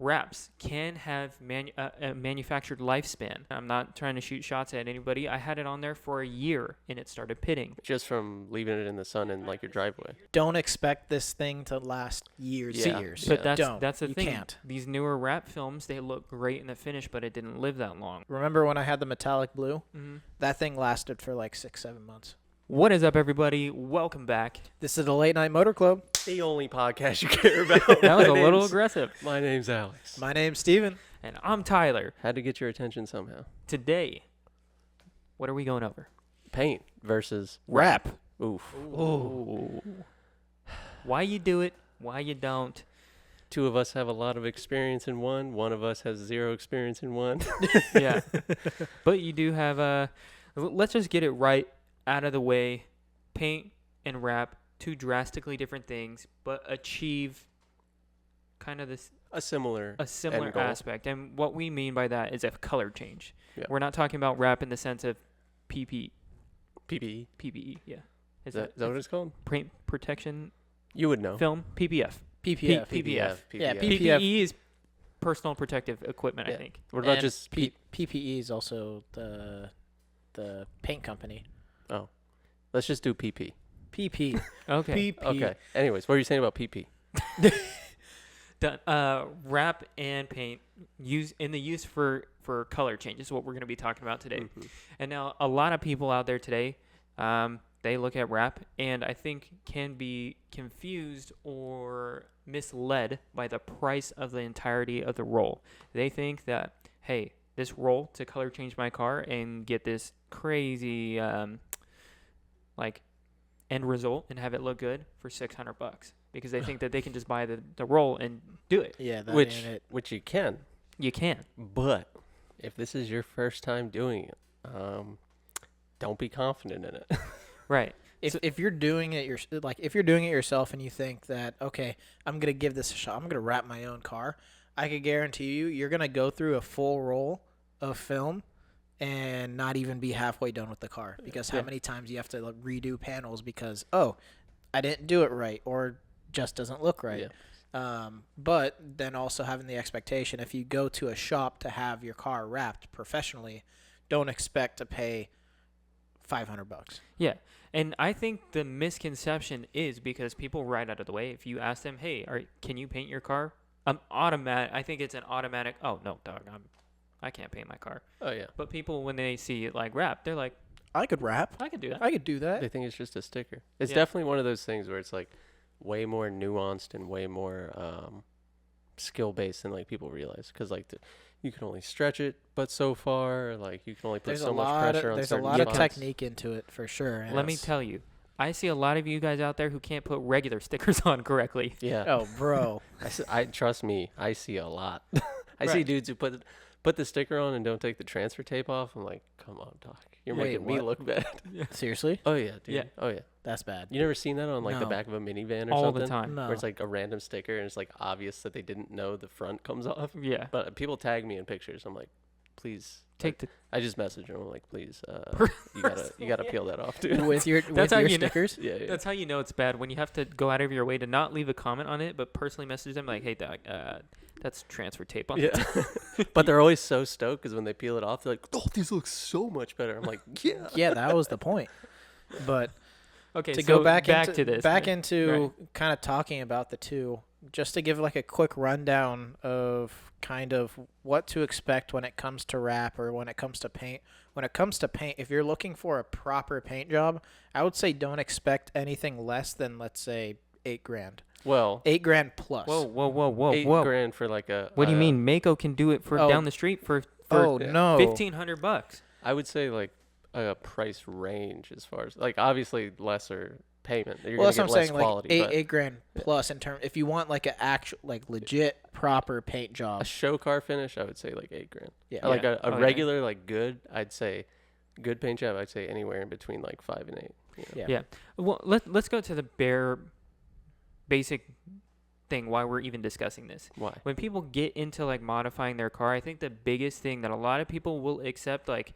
wraps can have a manufactured lifespan. I'm not trying to shoot shots at anybody. I had it on there for a year and it started pitting. Just from leaving it in the sun in like your driveway. Don't expect this thing to last years and years. But that's the you thing. Can't. These newer wrap films, they look great in the finish, but it didn't live that long. Remember when I had the metallic blue? Mm-hmm. That thing lasted for like 6-7 months. What is up, everybody? Welcome back. This is the Late Night Motor Club. The only podcast you care about. That was a little aggressive. My name's Alex. My name's Steven. And I'm Tyler. Had to get your attention somehow. Today, what are we going over? Paint versus Wrap. Oof. Ooh. Why you do it, why you don't. Two of us have a lot of experience in one. One of us has zero experience in one. Yeah. But you do have let's just get it right out of the way. Paint and wrap, two drastically different things, but achieve kind of this a similar aspect. And what we mean by that is a color change. Yeah. We're not talking about wrap in the sense of PPE. PPE, yeah. Is that what it's called? Paint protection You would know. film, PPF. PPF. PPF. Yeah, PPE is personal protective equipment, Yeah. I think. What about And just PPE is also the paint company. Oh. Let's just do PP. PP. Okay. PP. Okay. Anyways, what are you saying about PP? Wrap and paint use for color change is what we're going to be talking about today. Mm-hmm. And now a lot of people out there today, they look at wrap and I think can be confused or misled by the price of the entirety of the roll. They think that, hey, this roll to color change my car and get this crazy end result and have it look good for $600 because they think that they can just buy the roll and do it. Yeah, Which you can. You can. But if this is your first time doing it, don't be confident in it. Right. If you're doing it if you're doing it yourself and you think that, okay, I'm gonna give this a shot, I'm gonna wrap my own car, I could guarantee you're gonna go through a full roll of film and not even be halfway done with the car because how many times you have to redo panels because I didn't do it right or just doesn't look right. Yeah. But then also having the expectation, if you go to a shop to have your car wrapped professionally, don't expect to pay $500. Yeah. And I think the misconception is because people right out of the way, if you ask them, hey, can you paint your car? I think it's an automatic, oh, no, dog, I can't paint my car. Oh, yeah. But people, when they see it wrap, they're like, I could wrap. I could do that. I could do that. They think it's just a sticker. It's Yeah. definitely one of those things where it's like way more nuanced and way more skill-based than like people realize. Because you can only stretch it but so far. Like you can only put so much pressure on There's a certain lot of spots. technique into it for sure. and Let me it's- tell you, I see a lot of you guys out there who can't put regular stickers on correctly. Yeah. Oh, bro. I trust me. I see a lot. I see Right. dudes who put the sticker on and don't take the transfer tape off. I'm like, come on, doc. You're Wait, making me what? look bad. Seriously? Oh yeah, dude. Yeah. Oh yeah. That's bad. You never seen that on like the No. back of a minivan or All something? the time. No. Where it's like a random sticker and it's like obvious that they didn't know the front comes off. Yeah. But people tag me in pictures. I'm like, please Take the. I just message them. I'm like, please, you gotta peel that off, dude. With your how you know. stickers? yeah. That's how you know it's bad when you have to go out of your way to not leave a comment on it, but personally message them like, "Hey, doc, that's transfer tape on." Yeah. But they're always so stoked because when they peel it off, they're like, "Oh, these look so much better." I'm like, "Yeah." Yeah, that was the point. But Okay. to so go back into this. into kind of talking about the two, just to give like a quick rundown of kind of what to expect when it comes to wrap or when it comes to paint. When it comes to paint, if you're looking for a proper paint job, I would say don't expect anything less than, let's say, $8,000. Well, $8,000 plus. Whoa. $8,000 for like a. What do you mean? Mako can do it for Oh. down the street for no. $1,500. I would say like a price range as far as like obviously lesser payment. You're Well, gonna that's what get I'm less saying. quality, Like but $8,000 plus in term. If you want like a actual, like legit proper paint job, a show car finish, I would say like $8,000. yeah. Like Yeah. a Oh, yeah. regular like good, I'd say good paint job. I'd say anywhere in between like 5 and 8. You know? Yeah. Yeah. Well, let's go to the bare basic thing why we're even discussing this. Why? When people get into like modifying their car, I think the biggest thing that a lot of people will accept, like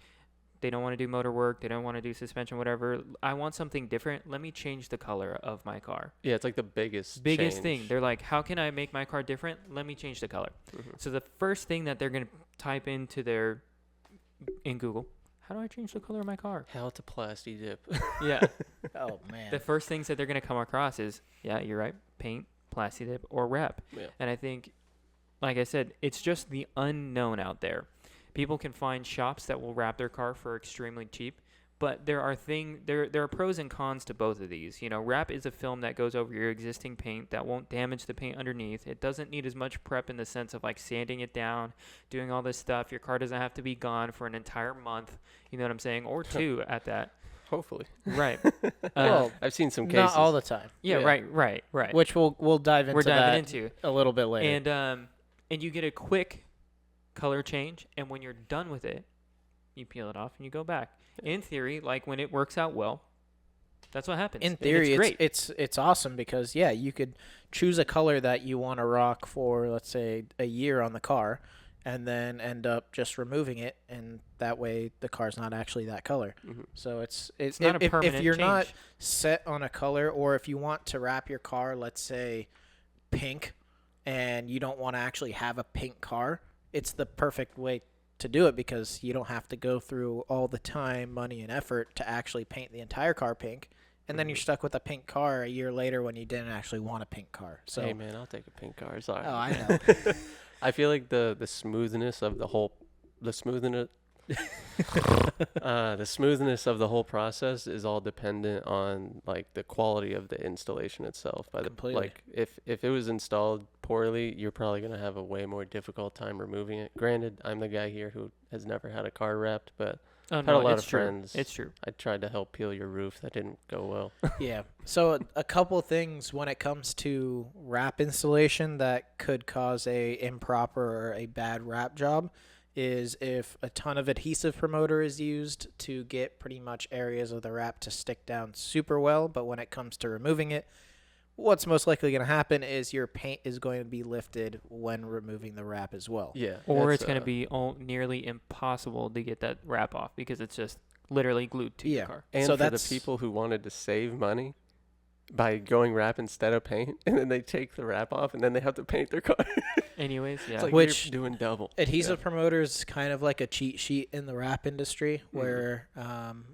They don't want to do motor work. They don't want to do suspension, whatever. I want something different. Let me change the color of my car. Yeah, it's like the biggest Thing. change. They're like, how can I make my car different? Let me change the color. So the first thing that they're going to type into in Google, how do I change the color of my car? How to plasti dip. Yeah. Oh man. The first things that they're going to come across is, yeah, you're right, paint, plasti dip, or wrap. Yeah. And I think, like I said, it's just the unknown out there. People can find shops that will wrap their car for extremely cheap, but there are pros and cons to both of these. You know, wrap is a film that goes over your existing paint that won't damage the paint underneath. It doesn't need as much prep in the sense of like sanding it down, doing all this stuff. Your car doesn't have to be gone for an entire month. You know what I'm saying? Or 2 at that. Hopefully. Right. Well, I've seen some cases. not all the time. Yeah. Right. Which we'll dive into We're diving that into a little bit later. And you get a quick color change, and when you're done with it, you peel it off and you go back. In theory, like when it works out well, that's what happens. In theory, it's great. It's awesome because you could choose a color that you want to rock for, let's say, a year on the car, and then end up just removing it, and that way the car's not actually that color. So it's not a permanent if you're not change. set on a color, or if you want to wrap your car, let's say, pink, and you don't want to actually have a pink car, it's the perfect way to do it because you don't have to go through all the time, money, and effort to actually paint the entire car pink. And then you're stuck with a pink car a year later when you didn't actually want a pink car. So, hey man, I'll take a pink car. Sorry. Oh, I know. I feel like the smoothness of the whole process is all dependent on like the quality of the installation itself. Completely. Like if it was installed poorly, you're probably gonna have a way more difficult time removing it. Granted, I'm the guy here who has never had a car wrapped, but Oh, had a lot it's of true. friends. It's true. I tried to help peel your roof. That didn't go well. Yeah. So a couple things when it comes to wrap installation that could cause a improper or a bad wrap job is if a ton of adhesive promoter is used to get pretty much areas of the wrap to stick down super well, but when it comes to removing it, what's most likely going to happen is your paint is going to be lifted when removing the wrap as well. Yeah. Or it's going to be nearly impossible to get that wrap off because it's just literally glued to your car. And so for the people who wanted to save money by going wrap instead of paint, and then they take the wrap off, and then they have to paint their car. Anyways, yeah. It's like Which you're doing double. Adhesive promoters kind of like a cheat sheet in the wrap industry where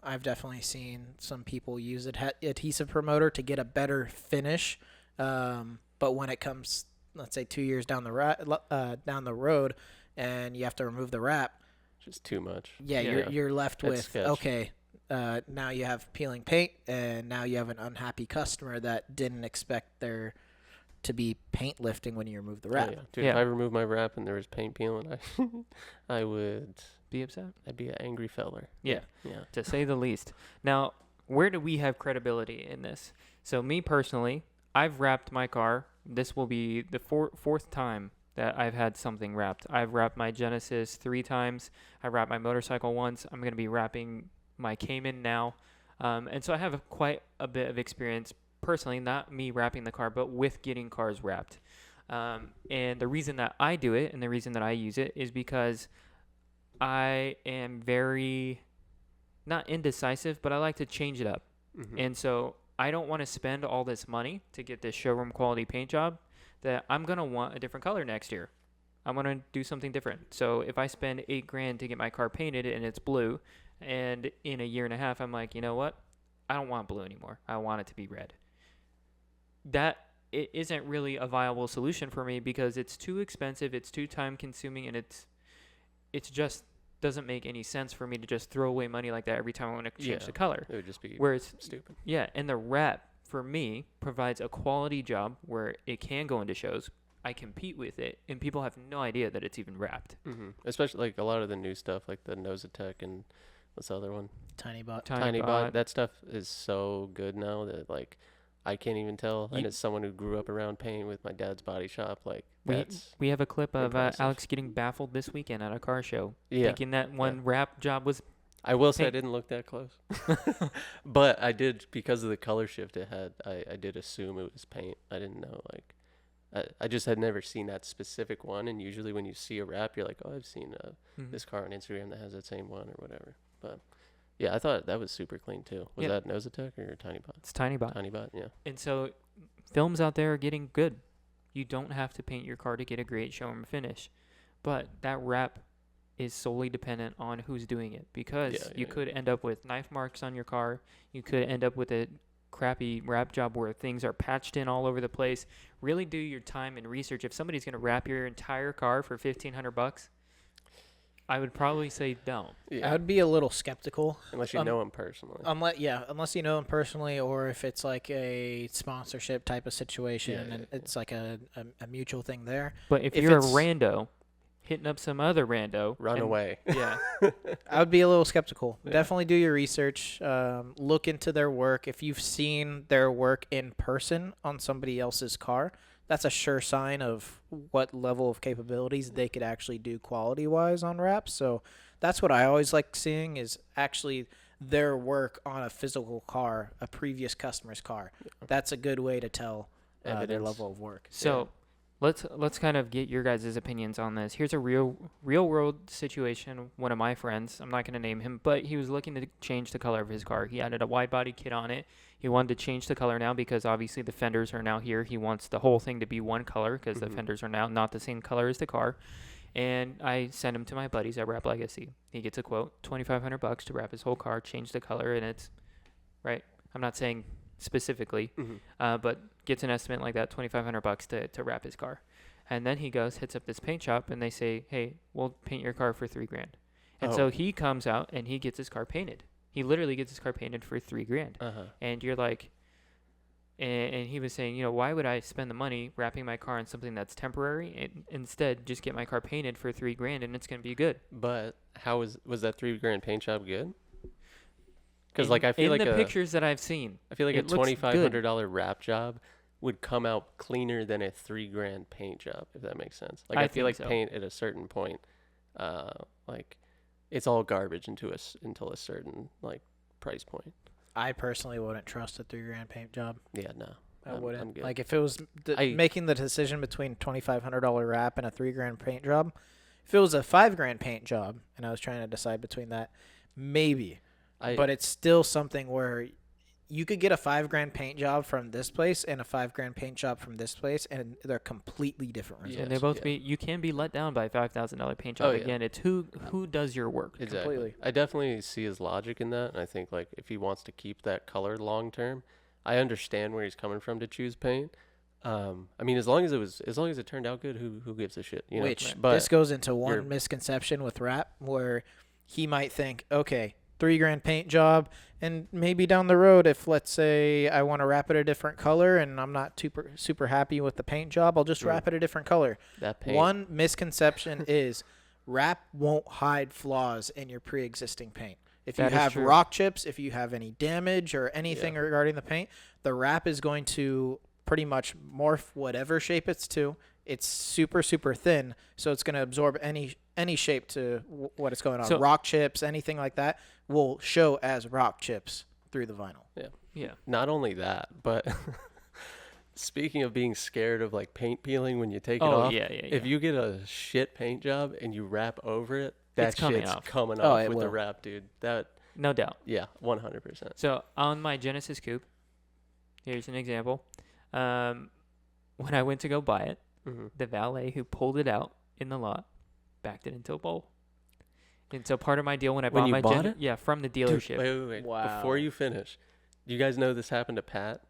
I've definitely seen some people use adhesive promoter to get a better finish. But when it comes, let's say 2 years down the road and you have to remove the wrap, just too much. Yeah, you're left That's with, sketch. okay, now you have peeling paint and now you have an unhappy customer that didn't expect there to be paint lifting when you remove the wrap. Oh, yeah. Dude, if I removed my wrap and there was paint peeling, I would be upset. I'd be an angry feller. Yeah, Yeah. to say the least. Now, where do we have credibility in this? So me personally, I've wrapped my car. This will be the fourth time that I've had something wrapped. I've wrapped my Genesis 3 times. I wrapped my motorcycle once. I'm going to be wrapping my Cayman now. And so I have quite a bit of experience personally, not me wrapping the car, but with getting cars wrapped. And the reason that I do it and the reason that I use it is because I am very, not indecisive, but I like to change it up. Mm-hmm. And so I don't want to spend all this money to get this showroom quality paint job that I'm going to want a different color next year. I'm going to do something different. So if I spend $8,000 to get my car painted and it's blue, and in a year and a half, I'm like, you know what? I don't want blue anymore. I want it to be red. That it isn't really a viable solution for me because it's too expensive, it's too time consuming, and it's just doesn't make any sense for me to just throw away money like that every time I want to change the color. It would just be stupid. Yeah, and the wrap for me provides a quality job where it can go into shows. I compete with it, and people have no idea that it's even wrapped. Mm-hmm. Especially like a lot of the new stuff, like the Nosatech and what's the other one? Tiny Bot. Tiny Bot. That stuff is so good now that like I can't even tell. And as someone who grew up around paint with my dad's body shop, like we have a clip of impressive. Alex getting baffled this weekend at a car show, yeah, thinking that one wrap job was. I will say I didn't look that close, but I did because of the color shift it had. I did assume it was paint. I didn't know I just had never seen that specific one. And usually when you see a wrap, you're like, oh, I've seen this car on Instagram that has that same one or whatever. But yeah, I thought that was super clean too. Was Yeah. that Nosatec or Tiny Bot? It's Tiny Bot. Tiny Bot, yeah. And so films out there are getting good. You don't have to paint your car to get a great showroom finish. But that wrap is solely dependent on who's doing it, because you could end up with knife marks on your car. You could end up with a crappy wrap job where things are patched in all over the place. Really do your time and research. If somebody's going to wrap your entire car for $1,500, I would probably say don't. I would be a little skeptical. Unless you know him personally. Unless you know him personally, or if it's like a sponsorship type of situation, and it's like a mutual thing there. But if you're a rando hitting up some other rando, run away. Yeah. I would be a little skeptical. Yeah. Definitely do your research. Look into their work. If you've seen their work in person on somebody else's car, that's a sure sign of what level of capabilities they could actually do quality-wise on wraps. So that's what I always like seeing, is actually their work on a physical car, a previous customer's car. That's a good way to tell their level of work. So let's kind of get your guys' opinions on this. Here's a real-world situation. One of my friends, I'm not going to name him, but he was looking to change the color of his car. He added a wide-body kit on it. He wanted to change the color now because obviously the fenders are now here. He wants the whole thing to be one color because the fenders are now not the same color as the car. And I sent him to my buddies at Wrap Legacy. He gets a quote, $2,500 to wrap his whole car, change the color, and it's right. I'm not saying specifically, but gets an estimate like that, $2,500 to wrap his car. And then he hits up this paint shop, and they say, hey, we'll paint your car for $3,000. And so he comes out and he gets his car painted. He literally gets his car painted for $3,000. And you're like, and he was saying, why would I spend the money wrapping my car on something that's temporary, and instead just get my car painted for $3,000 and it's going to be good. But was that $3,000 paint job good? Because I feel in the pictures that I've seen, I feel like a $2,500 wrap job would come out cleaner than a $3,000 paint job, if that makes sense. I feel like paint at a certain point, it's all garbage until a certain price point. I personally wouldn't trust a $3,000 paint job. Yeah, no, I wouldn't. Like if it was making the decision between $2,500 wrap and a $3,000 paint job, if it was a $5,000 paint job and I was trying to decide between that, maybe. But it's still something where you could get a $5,000 paint job from this place and a $5,000 paint job from this place, and they're completely different results. And they both you can be let down by a $5,000 paint job. Again, it's who does your work. Exactly. Completely. I definitely see his logic in that, and I think if he wants to keep that color long term, I understand where he's coming from to choose paint. I mean, as long as it turned out good, who gives a shit? But this goes into one misconception with wrap, where he might think, okay, $3,000 paint job, and maybe down the road, if let's say I want to wrap it a different color and I'm not super happy with the paint job, I'll just wrap it a different color. That paint. One misconception is wrap won't hide flaws in your pre-existing paint. If you have rock chips, if you have any damage or anything regarding the paint, the wrap is going to pretty much morph whatever shape it's to. It's super, super thin, so it's going to absorb any shape to what it's going on. So, rock chips, anything like that, will show as rock chips through the vinyl. Yeah. Not only that, but speaking of being scared of paint peeling when you take it off, if you get a shit paint job and you wrap over it, that shit's coming off with the wrap, dude. No doubt. Yeah, 100%. So on my Genesis Coupe, here's an example. When I went to go buy it, the valet who pulled it out in the lot backed it into a bowl. And so part of my deal when I bought my Genesis, from the dealership. Dude, wait. Wow. Before you finish, you guys know this happened to Pat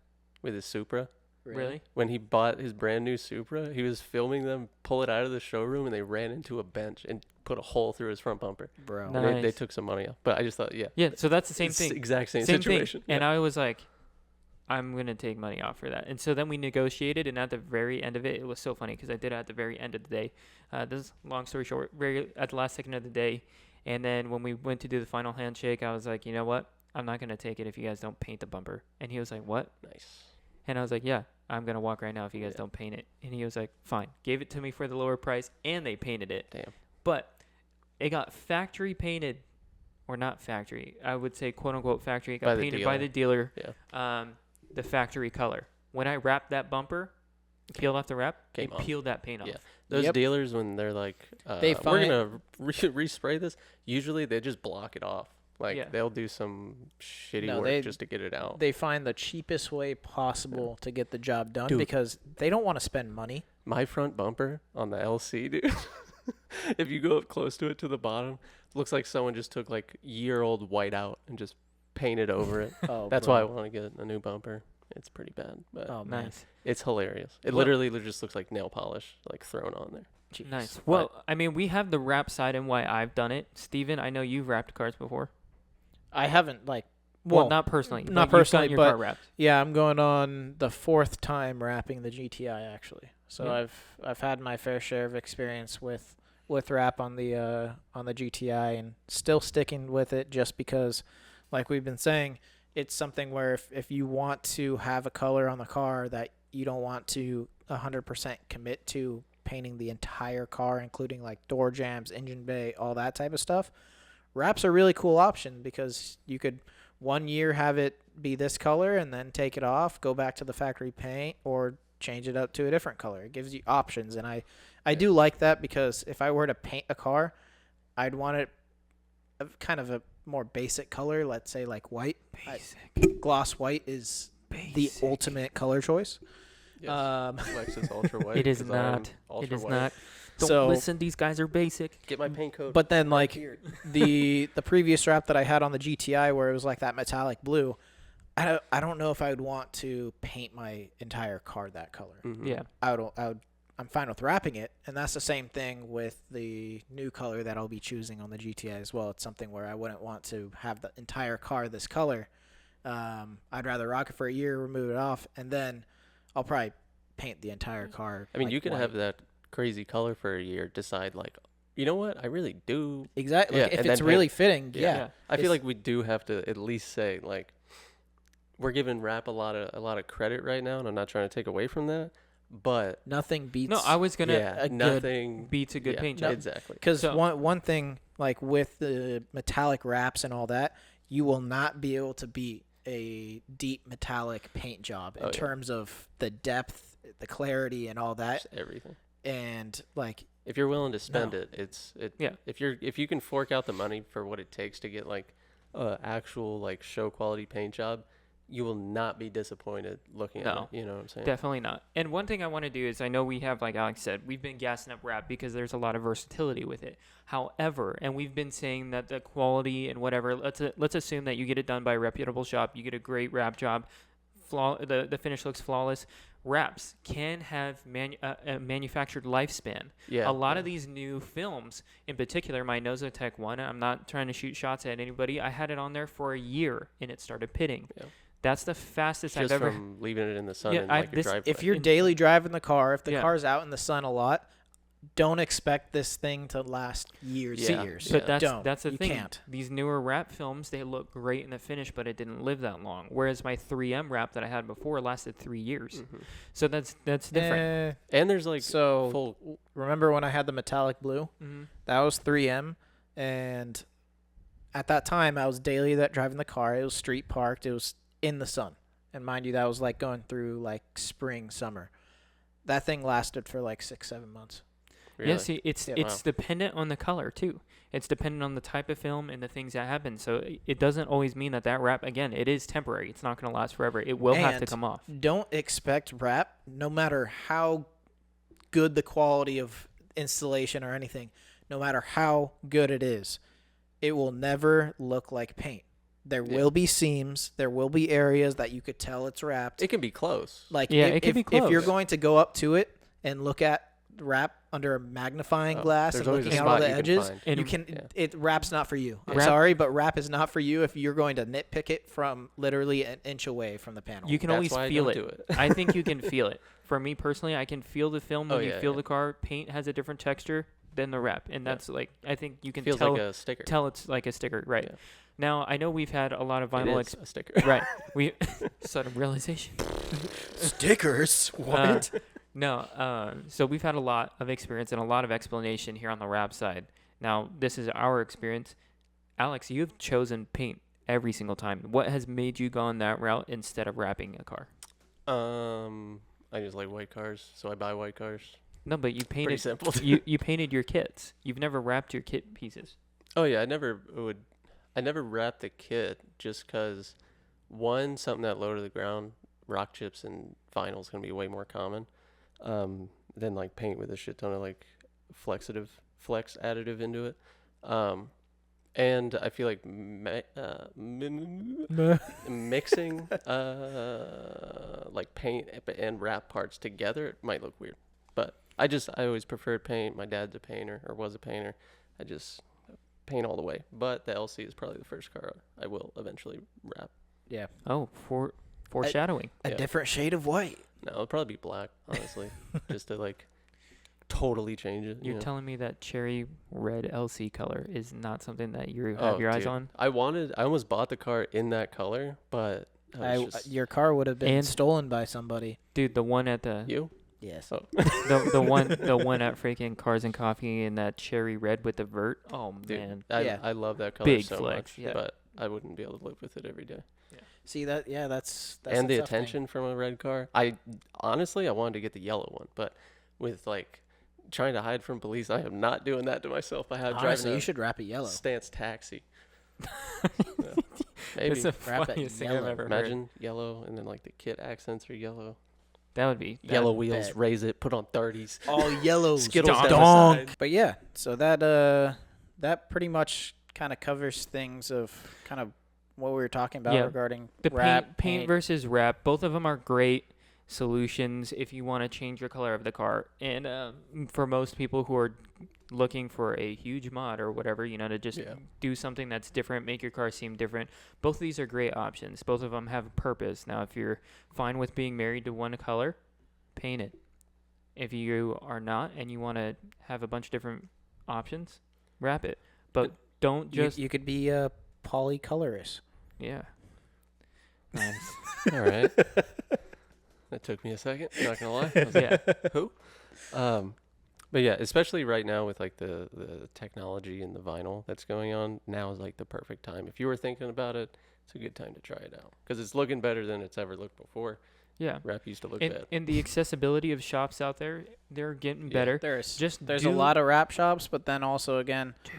with his Supra? Really? When he bought his brand new Supra, he was filming them pull it out of the showroom, and they ran into a bench and put a hole through his front bumper. Bro. Nice. They took some money off. But I just thought, Yeah, so that's the same thing. Exact same situation. Thing. And I was like, I'm going to take money off for that. And so then we negotiated, and at the very end of it, it was so funny because I did it at the very end of the day. This is long story short, at the last second of the day. And then when we went to do the final handshake, I was like, you know what? I'm not going to take it if you guys don't paint the bumper. And he was like, what? Nice. And I was like, yeah, I'm going to walk right now if you guys don't paint it. And he was like, fine. Gave it to me for the lower price, and they painted it. Damn. But it got factory painted, or not factory. I would say, quote unquote, factory. It got painted by the dealer. Yeah. The factory color. When I wrapped that bumper, peeled off the wrap, peeled that paint off. Yeah. Those dealers, when they're like, we're going to respray this, usually they just block it off. Like Yeah. they'll do some shitty No, work just to get it out. They find the cheapest way possible to get the job done Dude. because they don't want to spend money. My front bumper on the LC, dude. If you go up close to it to the bottom, looks like someone just took like year-old whiteout and just painted over it. Oh, That's bro. why I want to get a new bumper. It's pretty bad, but Oh, man. Nice. it's hilarious. It Well- literally just looks like nail polish like thrown on there. Jeez. Nice. Well, I mean, we have the wrap side and why I've done it. Steven, I know you've wrapped cars before. I haven't Well, not personally. not but you've personally, gotten your but- car wrapped. Yeah, I'm going on the 4th time wrapping the GTI actually. So Yeah. I've had my fair share of experience with wrap on the GTI and still sticking with it just because, like we've been saying, it's something where if you want to have a color on the car that you don't want to 100% commit to painting the entire car, including like door jambs, engine bay, all that type of stuff, wrap's a really cool option because you could 1 year have it be this color and then take it off, go back to the factory paint, or change it up to a different color. It gives you options, and I do like that because if I were to paint a car, I'd want it kind of a more basic color, let's say like white. Gloss white is the ultimate color choice. Yes. Um, Ultra white. It is 'cause I am not. It ultra is white. not. Don't So- listen. These guys are basic. Get my paint code. But then right like here. the previous wrap that I had on the GTI where it was like that metallic blue, I don't know if I would want to paint my entire car that color. Mhm. Yeah. I'm fine with wrapping it, and that's the same thing with the new color that I'll be choosing on the GTI as well. It's something where I wouldn't want to have the entire car this color. I'd rather rock it for a year, remove it off, and then I'll probably paint the entire car. I mean, like, you can white. have that crazy color for a year. Decide like, you know what? I really do. Exactly. Yeah, Like, if and it's then really fitting, Yeah. yeah. I feel It's- like we do have to at least say like, we're giving rap a lot of credit right now, and I'm not trying to take away from that. But Nothing beats. No, I was gonna yeah, a good nothing beats a good yeah, paint No. job. Exactly. Because So- one thing, like with the metallic wraps and all that, you will not be able to beat a deep metallic paint job in Oh, yeah. terms of the depth, the clarity, and all that. Just everything. And like, If you're willing to spend No. it. Yeah. If you can fork out the money for what it takes to get like a actual like show quality paint job, you will not be disappointed looking at No. it. You know what I'm saying? Definitely not. And one thing I want to do is I know we have, like Alex said, we've been gassing up wrap because there's a lot of versatility with it. However, and we've been saying that the quality and whatever, let's assume that you get it done by a reputable shop, you get a great wrap job, the finish looks flawless. Wraps can have a manufactured lifespan. Yeah. A lot of these new films, in particular, my Nosotech one, I'm not trying to shoot shots at anybody. I had it on there for a year and it started pitting. Yeah. That's the fastest just I've ever. from leaving it in the sun Yeah, in I- like your this- driveway. if you're in- daily driving the car, if the Yeah. car's out in the sun a lot, don't expect this thing to last years Yeah. and years. But Don't. that's the You thing. can't. These newer wrap films, they look great in the finish, but it didn't live that long. Whereas my 3M wrap that I had before lasted 3 years. Mhm. So that's different. And there's like So full. remember when I had the metallic blue? Mm-hmm. That was 3M, and at that time I was daily driving the car. It was street parked. It was in the sun, and mind you, that was like going through like spring, summer. That thing lasted for like 6-7 months. Really. Yeah, see, it's Yeah. it's dependent on the color too. It's dependent on the type of film and the things that happen. So it doesn't always mean that wrap, again, it is temporary. It's not going to last forever. It will have to And come off. Don't expect wrap, no matter how good the quality of installation or anything, no matter how good it is, it will never look like paint. There Yeah. will be seams. There will be areas that you could tell it's wrapped. It can be close. Like Yeah, if, it could be if you're close. going to go up to it and look at wrap under a magnifying Oh, glass there's and always a looking at all spot the you can edges, find. And you can. Yeah. It wrap's not for you. I'm Wrap- sorry, but wrap is not for you if you're going to nitpick it from literally an inch away from the panel. You can That's always why I feel don't it. do it. I think you can feel it. For me personally, I can feel the film when Oh, you yeah, feel yeah. the car. Paint has a different texture than the wrap, and that's like I think you can Feels tell like a sticker. tell it's like a sticker, right? Yeah. Now I know we've had a lot of It vinyl, is a sticker. right? We sudden realization. Stickers. What? So we've had a lot of experience and a lot of explanation here on the wrap side. Now this is our experience. Alex, you've chosen paint every single time. What has made you go on that route instead of wrapping a car? I just like white cars, so I buy white cars. No, but you Pretty painted simple. you painted your kits. You've never wrapped your kit pieces. Oh yeah, I never would. I never wrapped the kit just because, one, something that low to the ground, rock chips and vinyl is going to be way more common than like paint with a shit ton of like flex additive into it. And I feel like mixing like paint and wrap parts together, it might look weird. But I always preferred paint. My dad's a painter, or was a painter. I just paint all the way. But the LC is probably the first car I will eventually wrap. Yeah. Oh, foreshadowing. A different shade of white. No, it'll probably be black, honestly, just to like totally change it. You're telling me that cherry red LC color is not something that you have your eyes on? I almost bought the car in that color, but your car would have been stolen by somebody. Dude, the one at the you? Yes. Oh. the one at freaking Cars and Coffee in that cherry red with the vert. Oh man. Dude, I love that color Big so flex, much, but I wouldn't be able to live with it every day. Yeah. See that? Yeah, that's and the attention from a red car. I wanted to get the yellow one, but with like trying to hide from police, I am not doing that to myself. I have driving. You should wrap it yellow. Stance taxi. Maybe It's the wrap it funniest thing I've yellow. ever heard. imagine yellow, and then like the kit accents are yellow. That would be Yellow wheels, bet. raise it, put on 30s. All yellow. Skittles Donk. down the side. But yeah, so that pretty much kind of covers things of kind of what we were talking about regarding the wrap, paint versus wrap. Both of them are great solutions if you want to change your color of the car. And for most people who are looking for a huge mod or whatever, to just do something that's different, make your car seem different, both of these are great options. Both of them have a purpose. Now, if you're fine with being married to one color, paint it. If you are not and you want to have a bunch of different options, wrap it. But don't just... You could be a polycolorist. Yeah. Nice. All right. That took me a second. Not gonna lie. I was like, who? But yeah, especially right now with like the technology and the vinyl that's going on, now is like the perfect time. If you were thinking about it, it's a good time to try it out because it's looking better than it's ever looked before. Yeah. Wrap used to look bad. And the accessibility of shops out there, they're getting better. There's a lot of wrap shops, but then also again, do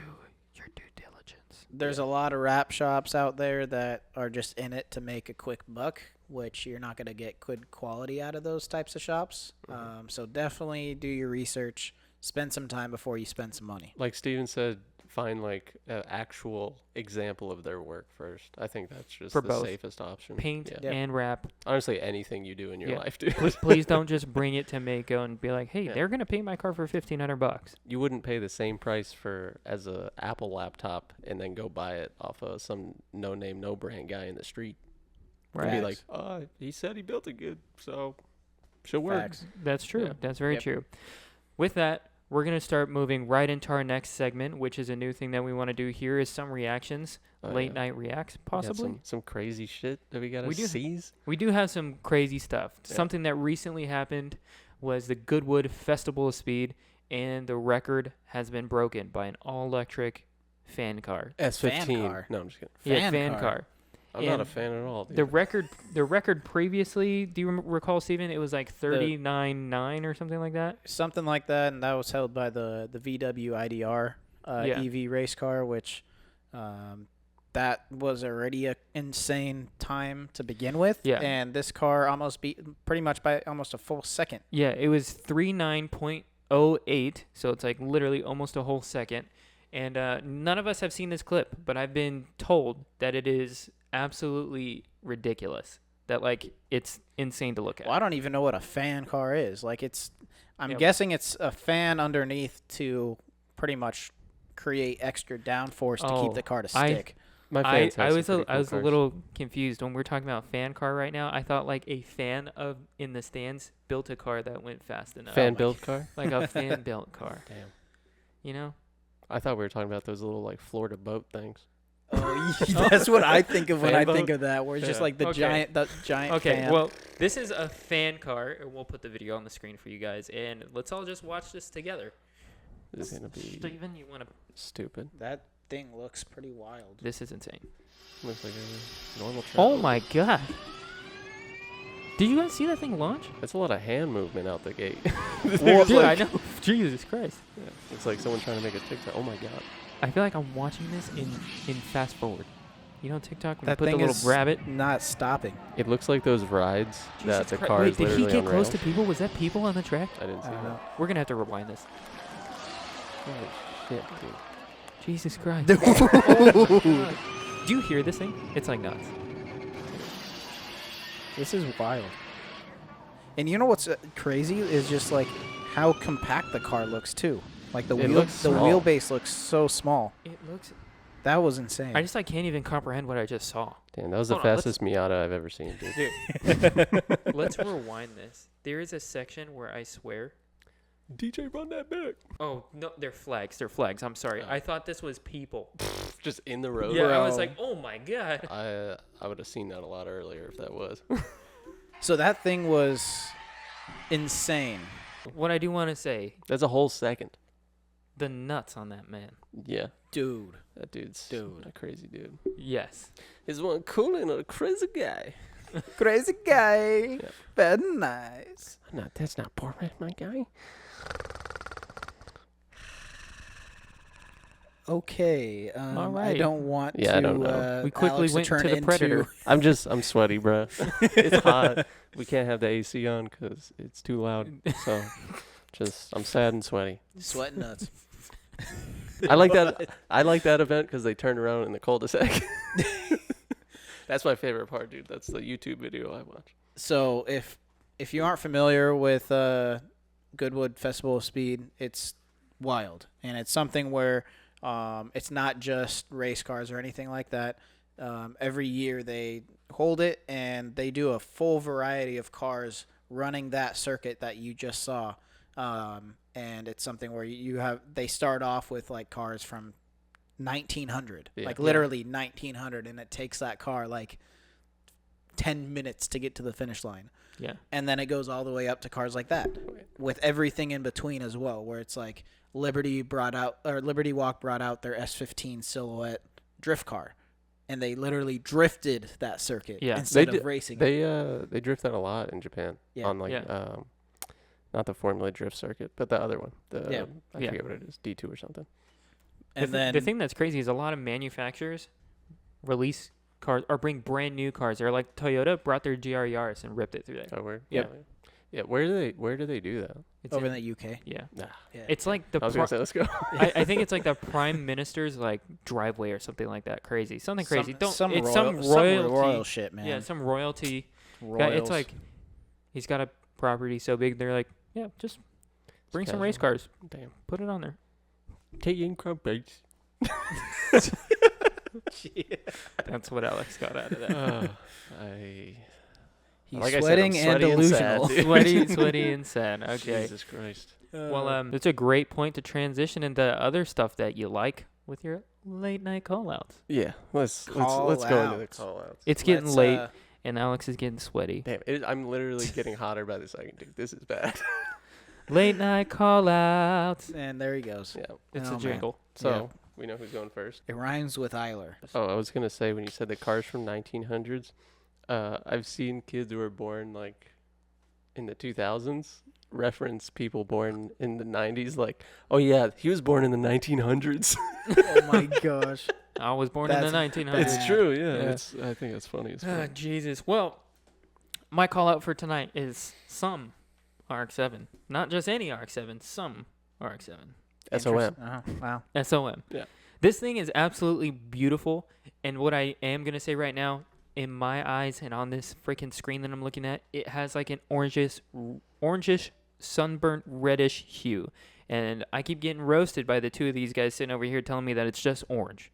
your due diligence. There's a lot of wrap shops out there that are just in it to make a quick buck, which you're not going to get good quality out of those types of shops. Mm-hmm. So definitely do your research. Spend some time before you spend some money. Like Steven said, find like an actual example of their work first. I think that's just For the both. safest option. Paint and wrap. Honestly, anything you do in your life, dude. Please don't just bring it to Mako and be like, hey, they're going to paint my car for $1,500. You wouldn't pay the same price as a Apple laptop and then go buy it off of some no-name, no-brand guy in the street. Right. And be like, he said he built it good, so should work. Facts. That's true. Yeah. That's very true. With that, we're going to start moving right into our next segment, which is a new thing that we want to do here is some reactions, late night reacts, possibly. Some crazy shit that we got to seize. We do have some crazy stuff. Yeah. Something that recently happened was the Goodwood Festival of Speed, and the record has been broken by an all-electric fan car. S15. Fan car. No, I'm just kidding. Fan car. I'm not a fan at all, dude. The record previously, do you recall, Steven? It was like 39.9 or something like that? Something like that, and that was held by the VW IDR EV race car, which that was already an insane time to begin with. Yeah. And this car almost beat pretty much by almost a full second. Yeah, it was 39.08, so it's like literally almost a whole second. And none of us have seen this clip, but I've been told that it is absolutely ridiculous, that like it's insane to look at. Well, I don't even know what a fan car is. Like I'm guessing it's a fan underneath to pretty much create extra downforce to keep the car to stick. I was a little confused when we're talking about fan car right now. I thought like a fan in the stands built a car that went fast enough. Fan built car? Like a fan built car. Damn. You know? I thought we were talking about those little like Florida boat things. Oh, that's what I think of when I think of that, where it's just like the giant Okay, fan. well, this is a fan car, and we'll put the video on the screen for you guys, and let's all just watch this together. This is going to be Steven, you want to... stupid. That thing looks pretty wild. This is insane. Looks like a normal truck. Oh my god. Did you guys see that thing launch? That's a lot of hand movement out the gate. Dude, I know. Jesus Christ. Yeah, it's like someone trying to make a TikTok. Oh my god. I feel like I'm watching this in fast forward. You know TikTok when That you put the thing little is rabbit. not stopping. It looks like those rides that the Christ. car Wait, is did literally he get on close rails. to people? Was that people on the track? I didn't see I don't that. know. We're gonna have to rewind this. Holy shit, dude. Jesus Christ. Dude. Oh my God. Do you hear this thing? It's like nuts. This is wild. And you know what's crazy is just like how compact the car looks too. Like the looks small. wheelbase looks so small. It looks. That was insane. I just can't even comprehend what I just saw. Damn, that was the Hold on, fastest Miata I've ever seen, dude. Dude, let's rewind this. There is a section where I swear. DJ, run that back. Oh no, they're flags. They're flags. I'm sorry. Oh. I thought this was people. Just in the road. Yeah, I was Bro. like, oh my God. I would have seen that a lot earlier if that was. So that thing was insane. What I do want to say, That's a whole second. the nuts on that man. Yeah, Dude. that dude's Dude. a crazy dude. Yes. He's one cool and a crazy guy. Crazy guy. Yeah. Very nice. No, that's not poor man, my guy. Okay. All I right. don't want Yeah, to. I don't know. We quickly Alex went turn to the into- Predator. I'm sweaty, bro. It's hot. We can't have the AC on because it's too loud. So, I'm sad and sweaty. Sweat nuts. I like that. I like that event because they turn around in the cul-de-sac. That's my favorite part, dude. That's the YouTube video I watch. So if you aren't familiar with Goodwood Festival of Speed, it's wild, and it's something where it's not just race cars or anything like that. Every year they hold it, and they do a full variety of cars running that circuit that you just saw. And it's something where they start off with like cars from 1900, Yeah. like literally 1900, and it takes that car like 10 minutes to get to the finish line. Yeah. And then it goes all the way up to cars like that with everything in between as well, where it's like Liberty Walk brought out their S15 silhouette drift car, and they literally drifted that circuit instead of racing. They drift that a lot in Japan. Yeah. On not the Formula Drift circuit, but the other one. I Yeah. forget what it is, D2 or something. And then the thing that's crazy is a lot of manufacturers release cars or bring brand new cars. They're like Toyota brought their GR Yaris and ripped it through there. Oh, where? Yep. Yeah. Where do they do that? It's over in the UK. Yeah. Nah. Yeah. It's like the I was gonna say let's go. I think it's like the prime minister's like driveway or something like that. Crazy. Something crazy. Some It's royal, some royalty. royal shit, man. Yeah, some royalty. Royals. Yeah, it's like he's got a property so big they're like, yeah, just bring some race casual. cars. Damn. Put it on there. Taking crumpets. That's what Alex got out of that. He's like I said, sweating I'm and sweaty and sad, delusional. dude. sweaty and sad. Okay. Jesus Christ. Well, it's a great point to transition into other stuff that you like with your late night callouts. Yeah. Let's go into the call outs. It's getting late, and Alex is getting sweaty. Damn, I'm literally getting hotter by the second, dude. This is bad. Late night callouts. And there he goes. Yeah. It's Oh, a man. jingle. So we know who's going first. It rhymes with Eiler. Oh, I was gonna say when you said the cars from 1900s, I've seen kids who were born like in the 2000s reference people born in the 90s. Like, oh yeah, he was born in the 1900s. Oh my gosh. I was born in the 1900s. It's true. Yeah. Yeah. I think it's funny as fuck. Jesus. Well, my call out for tonight is some RX-7. Not just any RX-7, some RX-7. SOM. Uh-huh. Wow. SOM. Yeah. This thing is absolutely beautiful. And what I am going to say right now, in my eyes and on this freaking screen that I'm looking at, it has like an orangish, sunburnt, reddish hue. And I keep getting roasted by the two of these guys sitting over here telling me that it's just orange.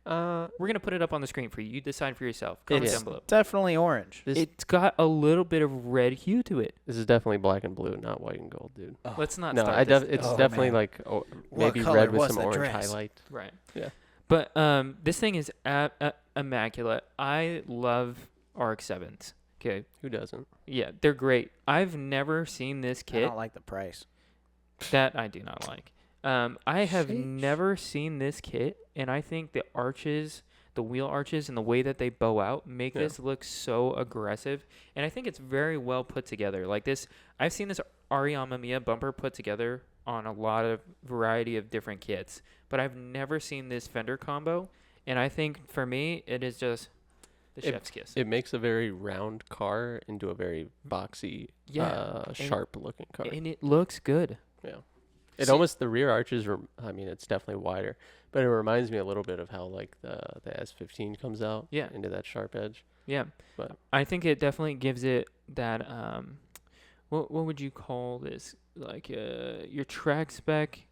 We're going to put it up on the screen for you. You decide for yourself. Comment It's down below. definitely orange. It's got a little bit of red hue to it. This is definitely black and blue, not white and gold, dude. Oh. Let's not No, start this. it's Oh, definitely man. like maybe color red with was some the orange dress? highlight. Right. Yeah. But this thing is immaculate. I love RX-7s. Okay. Who doesn't? Yeah, they're great. I've never seen this I kit. don't like the price. That I do not like. I have Sheesh. never seen this kit, and I think the arches, the wheel arches, and the way that they bow out make this look so aggressive. And I think it's very well put together. Like this, I've seen this Ari Mamiya bumper put together on a lot of variety of different kits, but I've never seen this fender combo. And I think for me, it is just the chef's kiss. It makes a very round car into a very boxy, sharp-looking car. And it looks good. Yeah. It almost, the rear arches, it's definitely wider, but it reminds me a little bit of how like the S15 comes out into that sharp edge. Yeah. But I think it definitely gives it that, what would you call this? Like your track spec?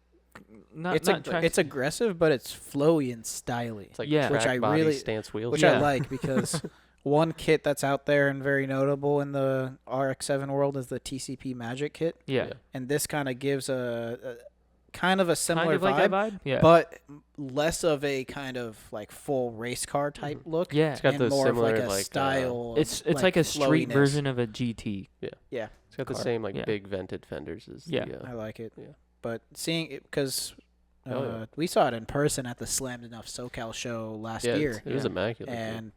It's aggressive, but it's flowy and stylish. It's like Yeah. track Which I body really- stance wheels. Which I like because one kit that's out there and very notable in the RX-7 world is the TCP Magic kit. Yeah. And this kind of gives a kind of a similar Kind of like that vibe? Yeah. but less of a kind of like full race car type look. Yeah. It's got and those more similar of like a like style. It's like a street flowiness. version of a GT. Yeah, it's got the car. same like Yeah. big vented fenders as Yeah. I the. like it. Yeah. But seeing it because Oh, yeah. we saw it in person at the Slammed Enough SoCal show last year, It was immaculate. and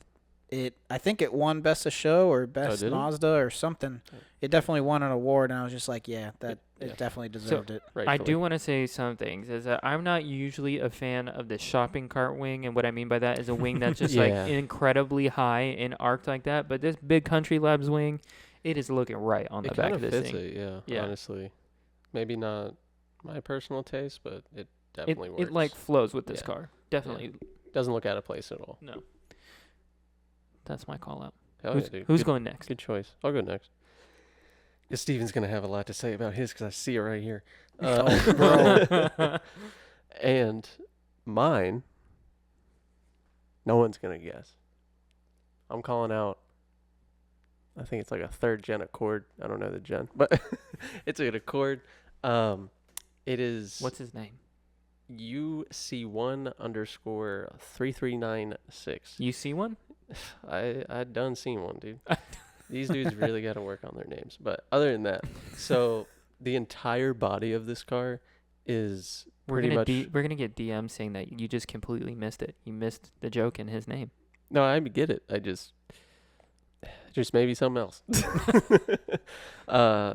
I think it won Best of Show or Best did it? Mazda or something. Oh. It definitely won an award, and I was just like, yeah, Yeah. it definitely deserved it. Right. I do want to say some things. Is that I'm not usually a fan of the shopping cart wing, and what I mean by that is a wing that's just Yeah. like incredibly high and arced like that. But this big Country Labs wing, it is looking right on the It back kind of of this fits thing. it, Yeah. honestly. Maybe not my personal taste, but it It definitely works. it like flows with this Yeah. car. Definitely. Doesn't look out of place at all. No. That's my call out. Hell Who's, yeah, dude. who's Good- going next? Good choice. I'll go next. Because Steven's going to have a lot to say about his because I see it right here. And mine, no one's going to guess. I'm calling out, I think it's like a third gen Accord. I don't know the gen, but it's an Accord. It is What's his name? UC1_3396. You see one? I done seen one, dude. These dudes really got to work on their names. But other than that, so the entire body of this car is pretty much. We're gonna get DMs saying that you just completely missed it. You missed the joke in his name. No, I get it. I just maybe something else.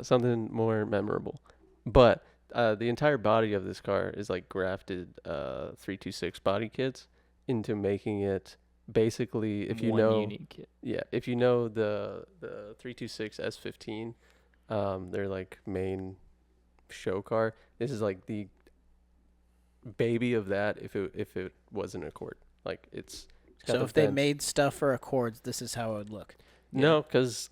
Something more memorable. But the entire body of this car is like grafted 326 body kits into making it basically, if you One know, unique kit. if you know the 326 S15, their like main show car. This is like the baby of that. If it was an Accord, like it's got So the if they vents. made stuff for Accords, this is how it would look. No, because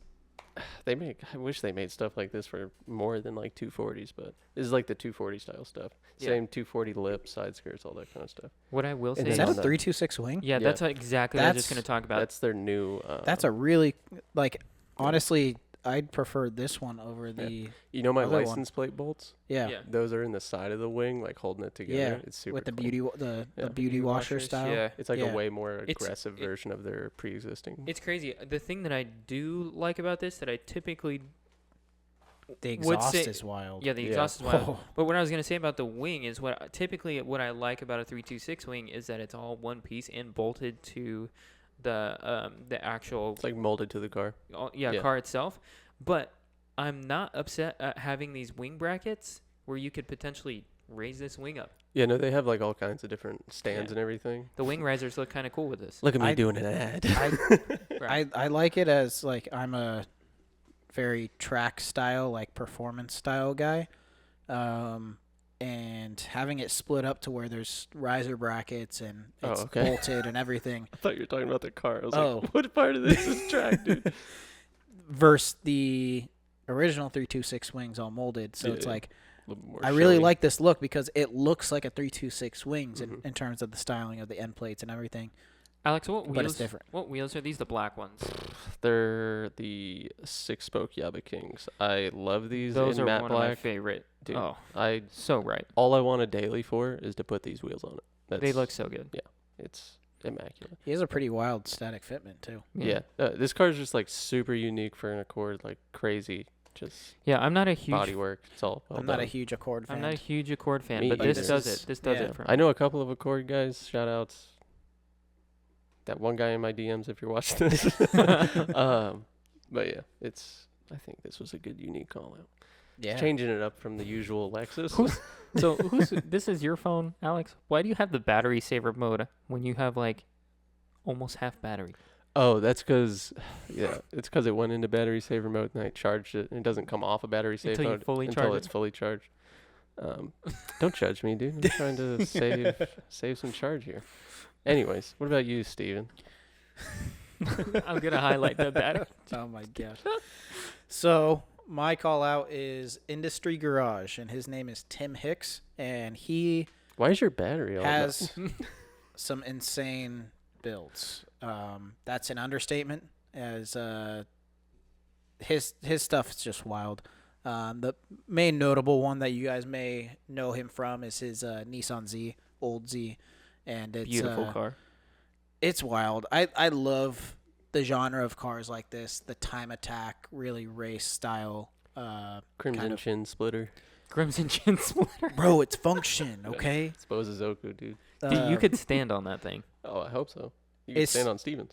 I wish they made stuff like this for more than like 240s, but this is like the 240 style stuff. Yeah. Same 240 lip, side skirts, all that kind of stuff. What I will say And Is then that a on the- 326 wing? yeah, Yeah. that's exactly what I was just That's- gonna talk about. That's their new. That's a really honestly, I'd prefer this one over the You know my other one. license plate bolts? yeah. Yeah. Those are in the side of the wing, like holding it together. Yeah, It's super with the cool. beauty Yeah. beauty washer washers, style. Yeah. It's like Yeah. a way more It's- aggressive version of their pre-existing. It's crazy. The thing that I do like about this that I typically The would exhaust say- is wild. the Yeah. exhaust is wild. Oh. But what I was gonna say about the wing is what I like about a 326 wing is that it's all one piece and bolted to the actual It's like molded to the car. Yeah. car itself. But I'm not upset at having these wing brackets where you could potentially raise this wing up. Yeah, no, they have like all kinds of different stands Yeah. and everything. The wing risers look kind of cool with this. Look at me I- doing an ad. I like it as like I'm a very track style, like performance style guy. And having it split up to where there's riser brackets and Oh, it's okay. bolted and everything I thought you were talking about the car. I was Oh. like, what part of this is track, dude? versus the original 326 wings all molded. So it's Yeah. like A little more I really showy. like this look because it looks like a 326 wings Mhm. in terms of the styling of the end plates and everything. Alex, what But it's wheels? different. What wheels are these? The black ones. They're the 6-spoke Yaba Kings. I love these Those in are matte one of my black. favorite. Dude, Oh, I so right. all I want a daily for is to put these wheels on it. They look so good. It's immaculate. He has a pretty wild static fitment too. Yeah, this car is just like super unique for an Accord, like crazy, just Yeah, I'm not a huge. bodywork. It's all. Well I'm not a done. huge Accord fan. I'm not a huge Accord fan, Me but this either. does This is- it. This does yeah. it for me. I know a couple of Accord guys. Shout outs. That one guy in my DMs, if you're watching this. But yeah, I think this was a good unique call out. Yeah. Changing it up from the usual Lexus. So this is your phone, Alex? Why do you have the battery saver mode when you have like almost half battery? Oh, that's because, it's because it went into battery saver mode and I charged it. And it doesn't come off a battery saver Until you mode fully until charge it's it? fully charged. Don't judge me, dude. I'm trying to save some charge here. Anyways, what about you, Steven? I'm gonna highlight the battery. Oh my gosh. So my call out is Industry Garage, and his name is Tim Hicks, and he Why is your battery all has some insane builds. That's an understatement, as his stuff is just wild. The main notable one that you guys may know him from is his Nissan Z, old Z, and it's Beautiful car. It's wild. I love the genre of cars like this, the time attack, really race style. Crimson kind of- Chin Splitter. Crimson Chin Splitter. Bro, it's function, okay? It's Bozozoku, dude. Dude, you could stand on that thing. Oh, I hope so. You can It's- stand on Stevens.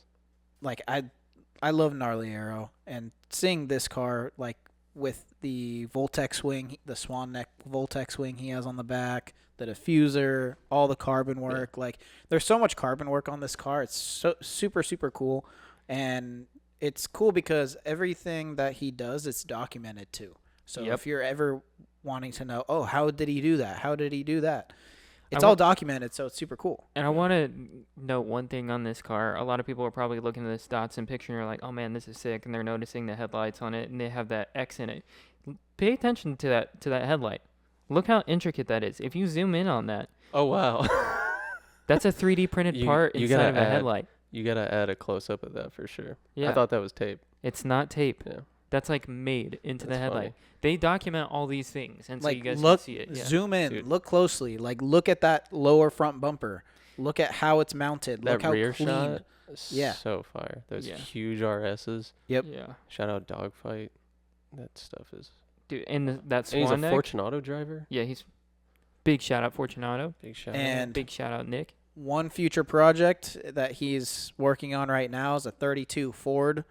Like I love Gnarly Arrow, and seeing this car like with the Voltex wing, the swan neck Voltex wing he has on the back, the diffuser, all the carbon work. Like there's so much carbon work on this car. It's so super cool, and it's cool because everything that he does, it's documented too. So Yep. if you're ever wanting to know, oh, how did he do that? How did he do that? It's all documented, so it's super cool. And I want to note one thing on this car. A lot of people are probably looking at this Datsun picture and they're like, oh man, this is sick. And they're noticing the headlights on it and they have that X in it. Pay attention to that headlight. Look how intricate that is. If you zoom in on that, Oh, wow. that's a 3D printed part you inside gotta of a add- headlight. You got to add a close-up of that for sure. Yeah. I thought that was tape. It's not tape. Yeah. That's like made into the That's headlight. funny. They document all these things, and so Like you guys look, can see it. Yeah. zoom in, Dude. look closely. Like look at that lower front bumper. Look at how it's mounted. That Look how rear clean. shot, Yeah. so fire. Those Yeah. huge RSs. Yep. Yeah, Shout out Dogfight. That stuff is. dude, and that And he's a swan neck. Fortunato driver. Yeah, he's big shout out Fortunato. Big shout out. And Big shout out Nick. one future project that he's working on right now is a 32 Ford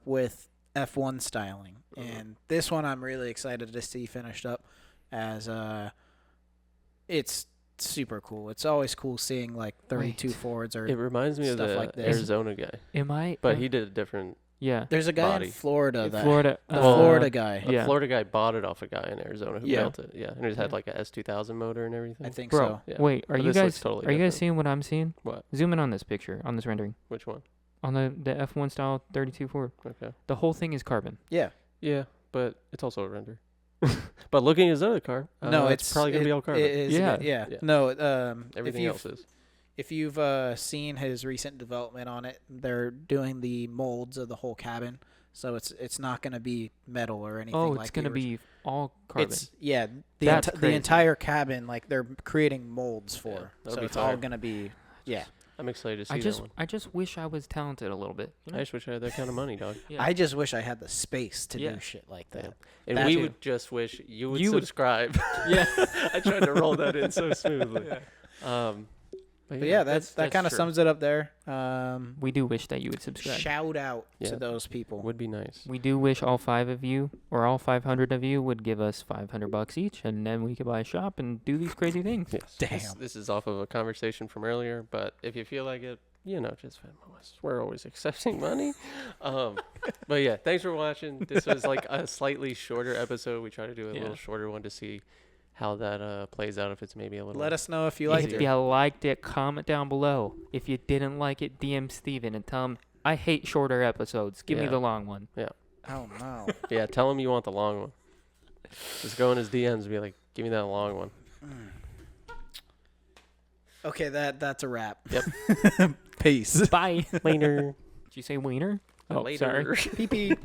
with F1 styling. And this one I'm really excited to see finished up, as it's super cool. It's always cool seeing like 32 Wait. Fords or It reminds me of stuff the like this. Arizona guy, Am I? but he did a different. Yeah. there's a guy body. in Florida that Florida. the Well, Florida guy. A Yeah. Florida guy bought it off a guy in Arizona who Yeah. built it. Yeah, and it had like a S2000 motor and everything. I think Bro, so. Yeah. wait. Are But you this looks guys? totally are you guys different. seeing what I'm seeing? What? Zoom in on this picture, on this rendering, Which one? on the F1 style 32 Ford. Okay. The whole thing is carbon. Yeah. Yeah, but it's also a render. But looking at his other car, No, it's probably gonna be all carbon. It is, Yeah. yeah. Yeah. No, Everything else is. if you've seen his recent development on it, they're doing the molds of the whole cabin, so it's not going to be metal or anything. Oh, like it's gonna the be all carbon. It's the That's the crazy. entire cabin, like they're creating molds for, Yeah, that'll so be it's all fire. going to be I'm excited to see I that one. just wish I was talented a little bit. You know? I just wish I had that kind of money, dog. Yeah. I just wish I had the space to Yeah. do shit like Yeah. that. And That we too. would just wish you would You would- subscribe. yeah. I tried to roll that in so smoothly. But But yeah, that's that kind of true. sums it up there. We do wish that you would subscribe. Shout out Yeah. to those people. would be nice. We do wish all 5 of you, or all 500 of you, would give us $500 each, and then we could buy a shop and do these crazy things. Yes. Damn. This is off of a conversation from earlier, but if you feel like it, just Venmo us. We're always accepting money. But yeah, thanks for watching. This was like a slightly shorter episode. We try to do a Yeah. little shorter one to see how that plays out. If it's maybe a little. Let us know if you liked If it. you liked it, comment down below. If you didn't like it, DM Steven and tell him, I hate shorter episodes. Give me Yeah. the long one. Oh no. Yeah, tell him you want the long one. Just go in his DMs and be like, "Give me that long one." Okay, that's a wrap. Yep. Peace. Bye. Later. Did you say wiener? Oh, Later. sorry. Pee pee.